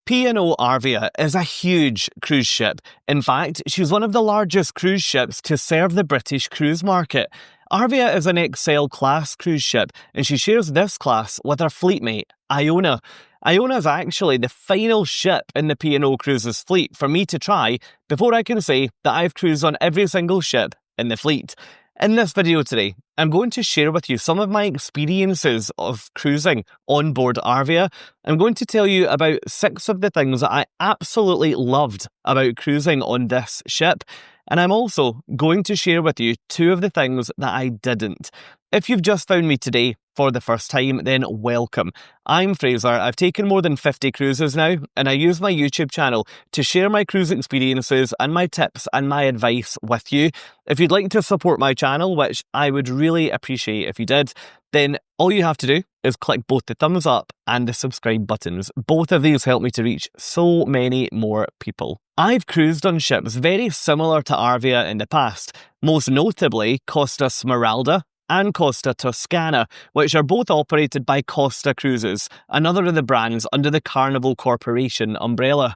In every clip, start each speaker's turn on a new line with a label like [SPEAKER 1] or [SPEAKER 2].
[SPEAKER 1] P&O Arvia is a huge cruise ship. In fact, she's one of the largest cruise ships to serve the British cruise market. Arvia is an XL class cruise ship, and she shares this class with her fleetmate, Iona. Iona is actually the final ship in the P&O Cruises fleet for me to try before I can say that I've cruised on every single ship in the fleet. In this video today, I'm going to share with you some of my experiences of cruising on board Arvia. I'm going to tell you about 6 of the things that I absolutely loved about cruising on this ship. And I'm also going to share with you 2 of the things that I didn't. If you've just found me today for the first time, then welcome. I'm Fraser. I've taken more than 50 cruises now, and I use my YouTube channel to share my cruise experiences and my tips and my advice with you. If you'd like to support my channel, which I would really appreciate if you did, then all you have to do is click both the thumbs up and the subscribe buttons. Both of these help me to reach so many more people. I've cruised on ships very similar to Arvia in the past, most notably Costa Smeralda and Costa Toscana, which are both operated by Costa Cruises, another of the brands under the Carnival Corporation umbrella.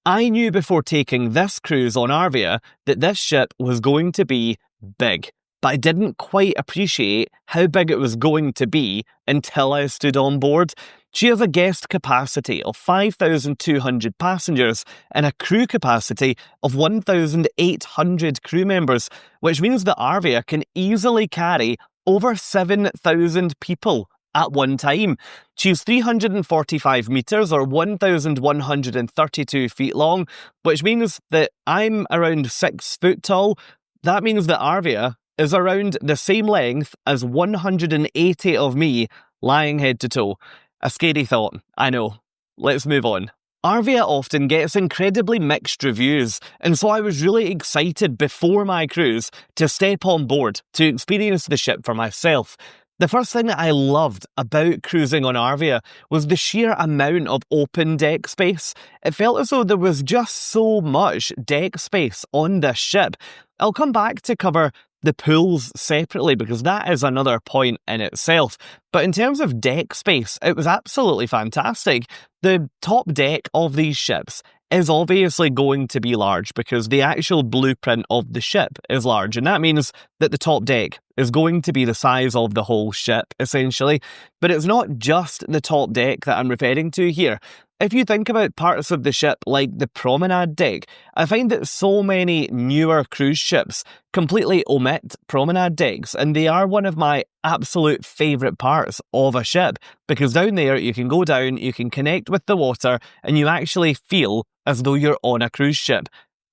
[SPEAKER 1] I knew before taking this cruise on Arvia that this ship was going to be big, but I didn't quite appreciate how big it was going to be until I stood on board. She has a guest capacity of 5,200 passengers and a crew capacity of 1,800 crew members, which means that Arvia can easily carry over 7,000 people at one time. She's 345 metres or 1,132 feet long, which means that I'm around 6 foot tall. That means that Arvia is around the same length as 180 of me lying head to toe. A scary thought, I know. Let's move on. Arvia often gets incredibly mixed reviews, and so I was really excited before my cruise to step on board to experience the ship for myself. The first thing that I loved about cruising on Arvia was the sheer amount of open deck space. It felt as though there was just so much deck space on this ship. I'll come back to cover the pools separately because that is another point in itself. But in terms of deck space, it was absolutely fantastic. The top deck of these ships is obviously going to be large because the actual blueprint of the ship is large, and that means that the top deck is going to be the size of the whole ship, essentially. But it's not just the top deck that I'm referring to here. If you think about parts of the ship like the promenade deck, I find that so many newer cruise ships completely omit promenade decks, and they are one of my absolute favourite parts of a ship because down there you can go down, you can connect with the water, and you actually feel as though you're on a cruise ship.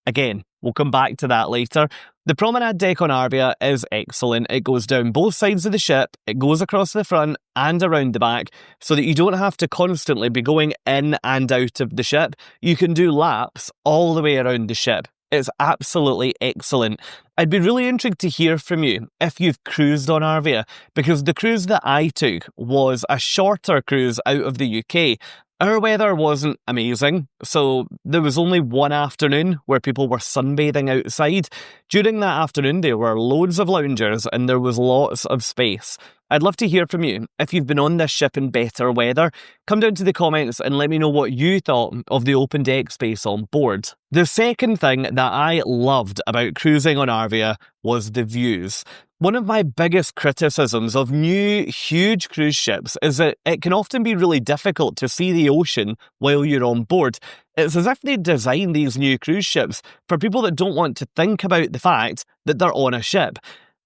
[SPEAKER 1] Again, we'll come back to that later. The promenade deck on Arvia is excellent. It goes down both sides of the ship, it goes across the front and around the back, so that you don't have to constantly be going in and out of the ship. You can do laps all the way around the ship. It's absolutely excellent. I'd be really intrigued to hear from you if you've cruised on Arvia, because the cruise that I took was a shorter cruise out of the UK. Our weather wasn't amazing, so there was only one afternoon where people were sunbathing outside. During that afternoon, there were loads of loungers and there was lots of space. I'd love to hear from you. If you've been on this ship in better weather, come down to the comments and let me know what you thought of the open deck space on board. The second thing that I loved about cruising on Arvia was the views. One of my biggest criticisms of new, huge cruise ships is that it can often be really difficult to see the ocean while you're on board. It's as if they designed these new cruise ships for people that don't want to think about the fact that they're on a ship.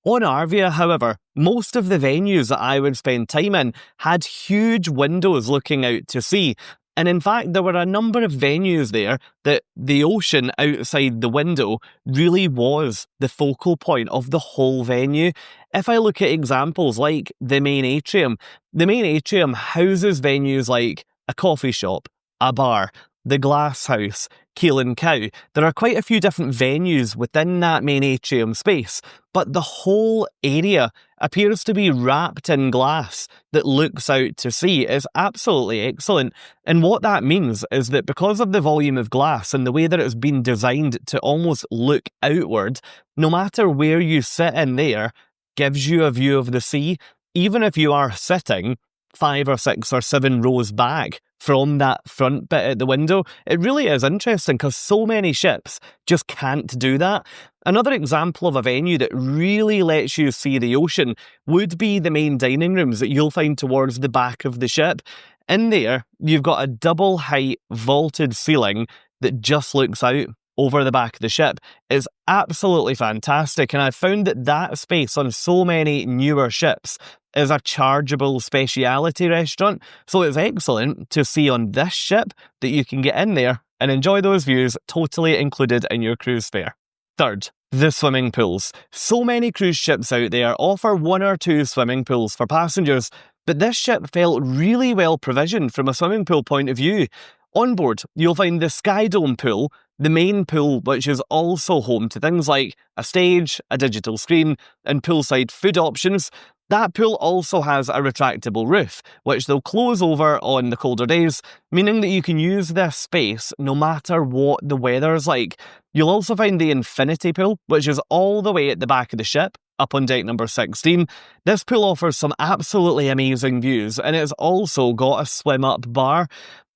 [SPEAKER 1] On Arvia, however, most of the venues that I would spend time in had huge windows looking out to sea. And in fact, there were a number of venues there that the ocean outside the window really was the focal point of the whole venue. If I look at examples like the main atrium houses venues like a coffee shop, a bar, the Glass House, Keel and Cow. There are quite a few different venues within that main atrium space, but the whole area appears to be wrapped in glass that looks out to sea. It's absolutely excellent. And what that means is that because of the volume of glass and the way that it's been designed to almost look outward, no matter where you sit in there, gives you a view of the sea, even if you are sitting 5 or 6 or 7 rows back from that front bit at the window. It really is interesting because so many ships just can't do that. Another example of a venue that really lets you see the ocean would be the main dining rooms that you'll find towards the back of the ship. In there, you've got a double height vaulted ceiling that just looks out over the back of the ship. Is absolutely fantastic, and I've found that that space on so many newer ships is a chargeable speciality restaurant, so it's excellent to see on this ship that you can get in there and enjoy those views totally included in your cruise fare. Third, the swimming pools. So many cruise ships out there offer 1 or 2 swimming pools for passengers, but this ship felt really well provisioned from a swimming pool point of view. On board, you'll find the Sky Dome pool, the main pool, which is also home to things like a stage, a digital screen, and poolside food options. That pool also has a retractable roof, which they'll close over on the colder days, meaning that you can use this space no matter what the weather's like. You'll also find the infinity pool, which is all the way at the back of the ship, up on deck number 16. This pool offers some absolutely amazing views, and it's also got a swim-up bar.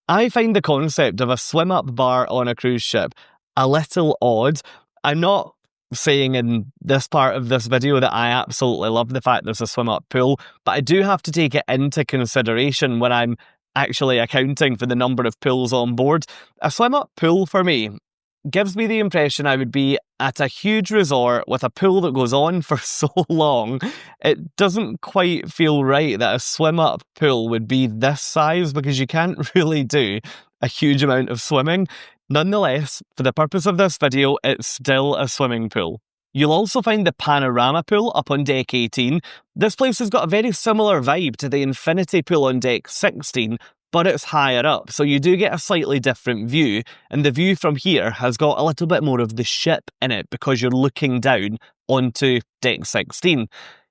[SPEAKER 1] I find the concept of a swim-up bar on a cruise ship a little odd. I'm not saying in this part of this video that I absolutely love the fact there's a swim-up pool, but I do have to take it into consideration when I'm actually accounting for the number of pools on board. A swim-up pool for me gives me the impression I would be at a huge resort with a pool that goes on for so long. It doesn't quite feel right that a swim-up pool would be this size because you can't really do a huge amount of swimming. Nonetheless, for the purpose of this video, it's still a swimming pool. You'll also find the panorama pool up on deck 18. This place has got a very similar vibe to the infinity pool on deck 16, but it's higher up, so you do get a slightly different view, and the view from here has got a little bit more of the ship in it because you're looking down onto deck 16.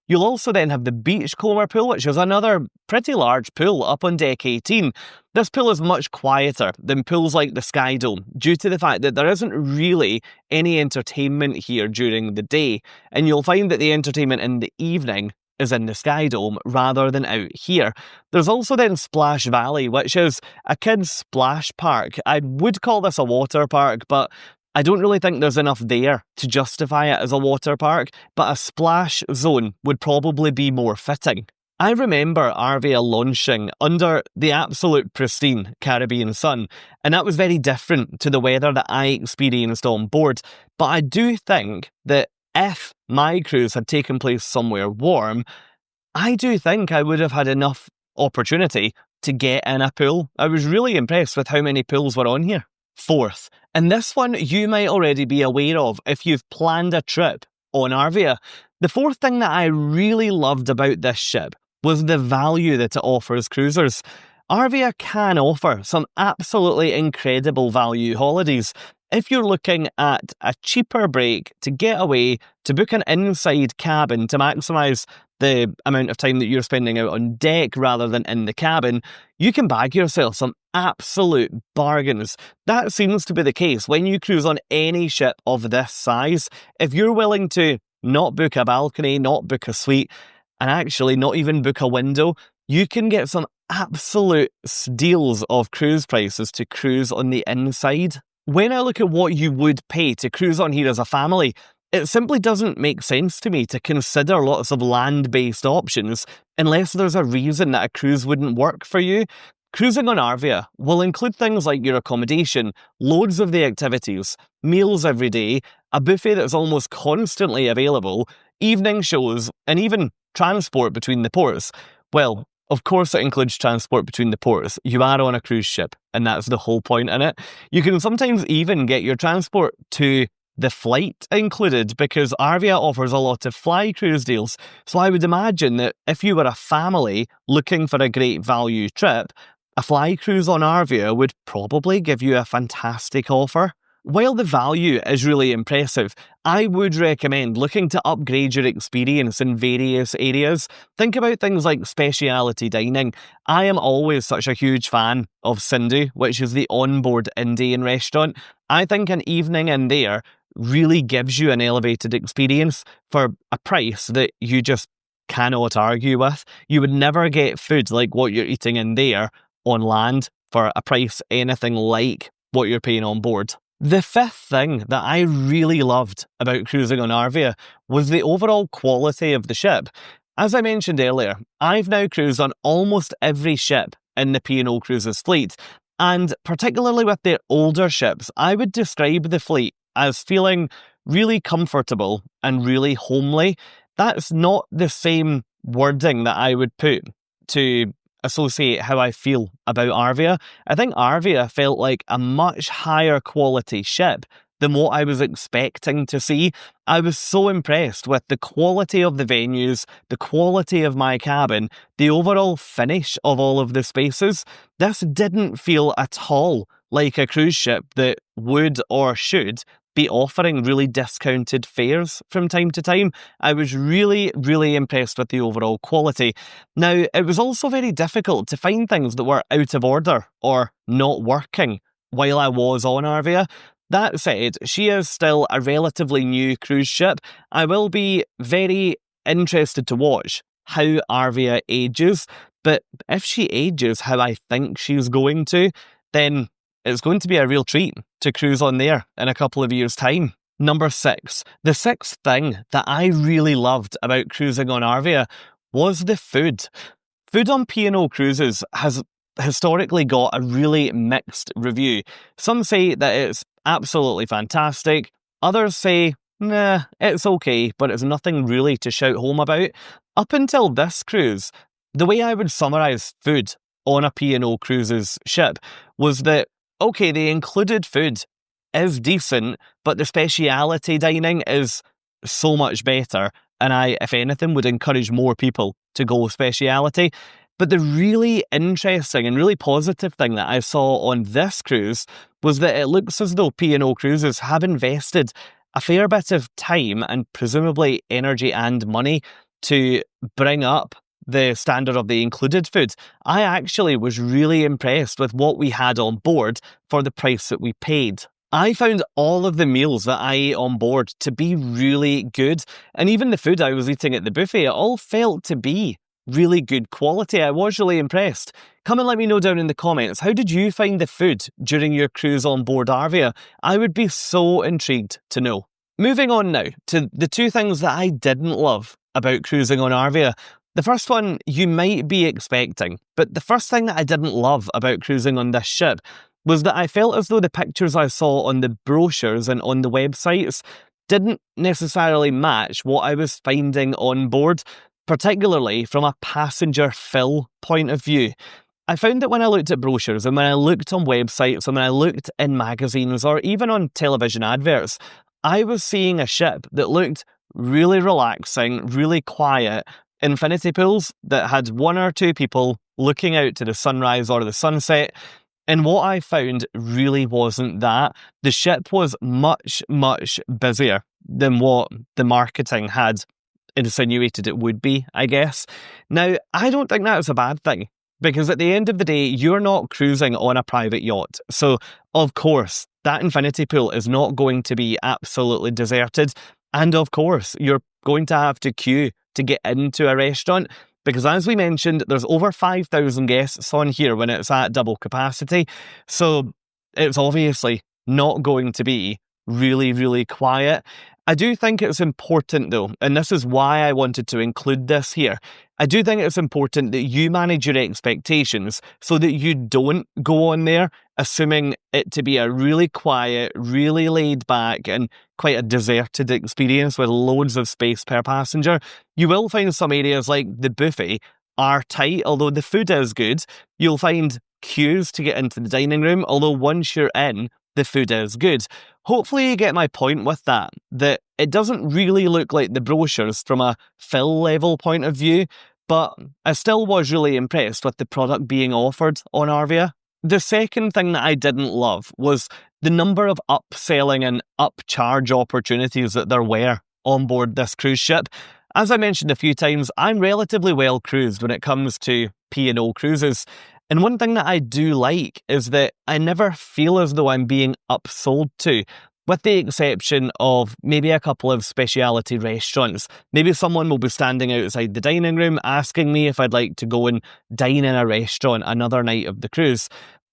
[SPEAKER 1] You'll also then have the beachcomber pool, which is another pretty large pool up on deck 18. This pool is much quieter than pools like the Sky Dome due to the fact that there isn't really any entertainment here during the day, and you'll find that the entertainment in the evening is in the Sky Dome rather than out here. There's also then Splash Valley, which is a kids' splash park. I would call this a water park, but I don't really think there's enough there to justify it as a water park, but a splash zone would probably be more fitting. I remember Arvia launching under the absolute pristine Caribbean sun, and that was very different to the weather that I experienced on board. But I do think that if my cruise had taken place somewhere warm, I do think I would have had enough opportunity to get in a pool. I was really impressed with how many pools were on here. Fourth, and this one you might already be aware of if you've planned a trip on Arvia. The fourth thing that I really loved about this ship was the value that it offers cruisers. Arvia can offer some absolutely incredible value holidays. If you're looking at a cheaper break to get away, to book an inside cabin to maximise the amount of time that you're spending out on deck rather than in the cabin, you can bag yourself some absolute bargains. That seems to be the case when you cruise on any ship of this size. If you're willing to not book a balcony, not book a suite, and actually not even book a window, you can get some absolute steals of cruise prices to cruise on the inside. When I look at what you would pay to cruise on here as a family, it simply doesn't make sense to me to consider lots of land-based options unless there's a reason that a cruise wouldn't work for you. Cruising on Arvia will include things like your accommodation, loads of the activities, meals every day, a buffet that's almost constantly available, evening shows, and even transport between the ports. Well, of course it includes transport between the ports. You are on a cruise ship, and that's the whole point in it. You can sometimes even get your transport to the flight included because Arvia offers a lot of fly cruise deals. So I would imagine that if you were a family looking for a great value trip, a fly cruise on Arvia would probably give you a fantastic offer. While the value is really impressive, I would recommend looking to upgrade your experience in various areas. Think about things like speciality dining. I am always such a huge fan of Sindhu, which is the onboard Indian restaurant. I think an evening in there really gives you an elevated experience for a price that you just cannot argue with. You would never get food like what you're eating in there on land for a price anything like what you're paying on board. The fifth thing that I really loved about cruising on Arvia was the overall quality of the ship. As I mentioned earlier, I've now cruised on almost every ship in the P&O Cruises fleet, and particularly with their older ships, I would describe the fleet as feeling really comfortable and really homely. That's not the same wording that I would put to associate how I feel about Arvia. I think Arvia felt like a much higher quality ship than what I was expecting to see. I was so impressed with the quality of the venues, the quality of my cabin, the overall finish of all of the spaces. This didn't feel at all like a cruise ship that would or should be offering really discounted fares from time to time. I was really, really impressed with the overall quality. Now, it was also very difficult to find things that were out of order or not working while I was on Arvia. That said, she is still a relatively new cruise ship. I will be very interested to watch how Arvia ages, but if she ages how I think she's going to, then it's going to be a real treat to cruise on there in a couple of years' time. Number 6. The sixth thing that I really loved about cruising on Arvia was the food. Food on P&O Cruises has historically got a really mixed review. Some say that it's absolutely fantastic. Others say, nah, it's okay, but it's nothing really to shout home about. Up until this cruise, the way I would summarise food on a P&O Cruises ship was that, okay, the included food is decent, but the speciality dining is so much better. And I, if anything, would encourage more people to go speciality. But the really interesting and really positive thing that I saw on this cruise was that it looks as though P&O Cruises have invested a fair bit of time and presumably energy and money to bring up the standard of the included food. I actually was really impressed with what we had on board for the price that we paid. I found all of the meals that I ate on board to be really good, and even the food I was eating at the buffet, it all felt to be really good quality. I was really impressed. Come and let me know down in the comments, how did you find the food during your cruise on board Arvia? I would be so intrigued to know. Moving on now to the two things that I didn't love about cruising on Arvia. The first one you might be expecting, but the first thing that I didn't love about cruising on this ship was that I felt as though the pictures I saw on the brochures and on the websites didn't necessarily match what I was finding on board, particularly from a passenger fill point of view. I found that when I looked at brochures and when I looked on websites and when I looked in magazines or even on television adverts, I was seeing a ship that looked really relaxing, really quiet, infinity pools that had one or two people looking out to the sunrise or the sunset. And what I found really wasn't that. The ship was much, much busier than what the marketing had insinuated it would be, I guess. Now, I don't think that's a bad thing, because at the end of the day, you're not cruising on a private yacht. So, of course, that infinity pool is not going to be absolutely deserted. And of course, you're going to have to queue to get into a restaurant, because as we mentioned, there's over 5,000 guests on here when it's at double capacity. So it's obviously not going to be really, really quiet. I do think it's important though, and this is why I wanted to include this here. I do think it's important that you manage your expectations so that you don't go on there assuming it to be a really quiet, really laid back and quite a deserted experience with loads of space per passenger. You will find some areas like the buffet are tight, although the food is good. You'll find queues to get into the dining room, although once you're in, the food is good. Hopefully you get my point with that it doesn't really look like the brochures from a fill level point of view, but I still was really impressed with the product being offered on Arvia. The second thing that I didn't love was the number of upselling and upcharge opportunities that there were on board this cruise ship. As I mentioned a few times, I'm relatively well cruised when it comes to P&O Cruises. And one thing that I do like is that I never feel as though I'm being upsold to, with the exception of maybe a couple of specialty restaurants. Maybe someone will be standing outside the dining room asking me if I'd like to go and dine in a restaurant another night of the cruise.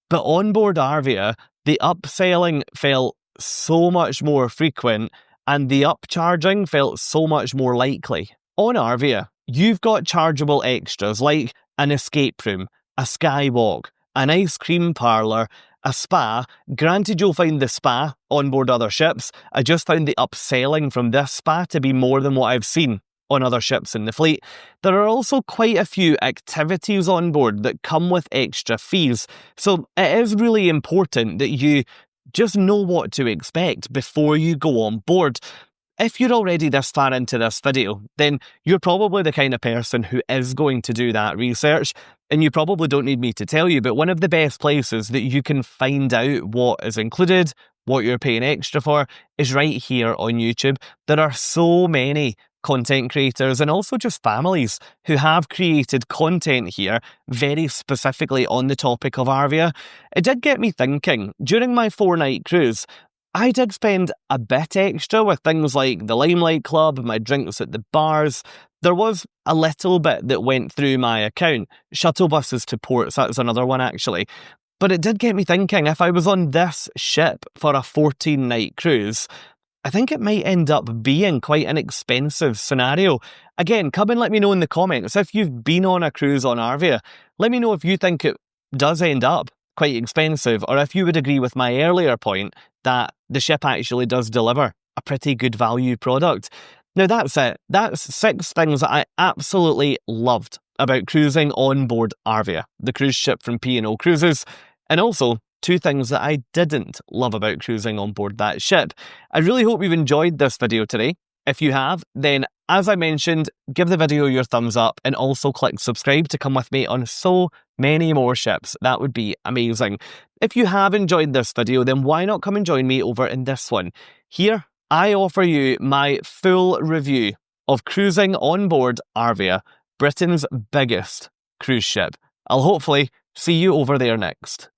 [SPEAKER 1] But on board Arvia, the upselling felt so much more frequent and the upcharging felt so much more likely. On Arvia, you've got chargeable extras like an escape room, a skywalk, an ice cream parlour, a spa. Granted, you'll find the spa on board other ships. I just found the upselling from this spa to be more than what I've seen on other ships in the fleet. There are also quite a few activities on board that come with extra fees, so it is really important that you just know what to expect before you go on board. If you're already this far into this video, then you're probably the kind of person who is going to do that research, and you probably don't need me to tell you, but one of the best places that you can find out what is included, what you're paying extra for, is right here on YouTube. There are so many content creators and also just families who have created content here very specifically on the topic of Arvia. It did get me thinking. During my 4-night cruise, I did spend a bit extra with things like the Limelight Club, my drinks at the bars. There was a little bit that went through my account. Shuttle buses to ports, that's another one actually. But it did get me thinking, if I was on this ship for a 14-night cruise, I think it might end up being quite an expensive scenario. Again, come and let me know in the comments if you've been on a cruise on Arvia. Let me know if you think it does end up quite expensive, or if you would agree with my earlier point that the ship actually does deliver a pretty good value product. Now that's it. That's 6 things that I absolutely loved about cruising on board Arvia, the cruise ship from P&O Cruises, and also 2 things that I didn't love about cruising on board that ship. I really hope you've enjoyed this video today. If you have, then as I mentioned, give the video your thumbs up and also click subscribe to come with me on so many more ships. That would be amazing. If you have enjoyed this video, then why not come and join me over in this one? Here, I offer you my full review of cruising on board Arvia, Britain's biggest cruise ship. I'll hopefully see you over there next.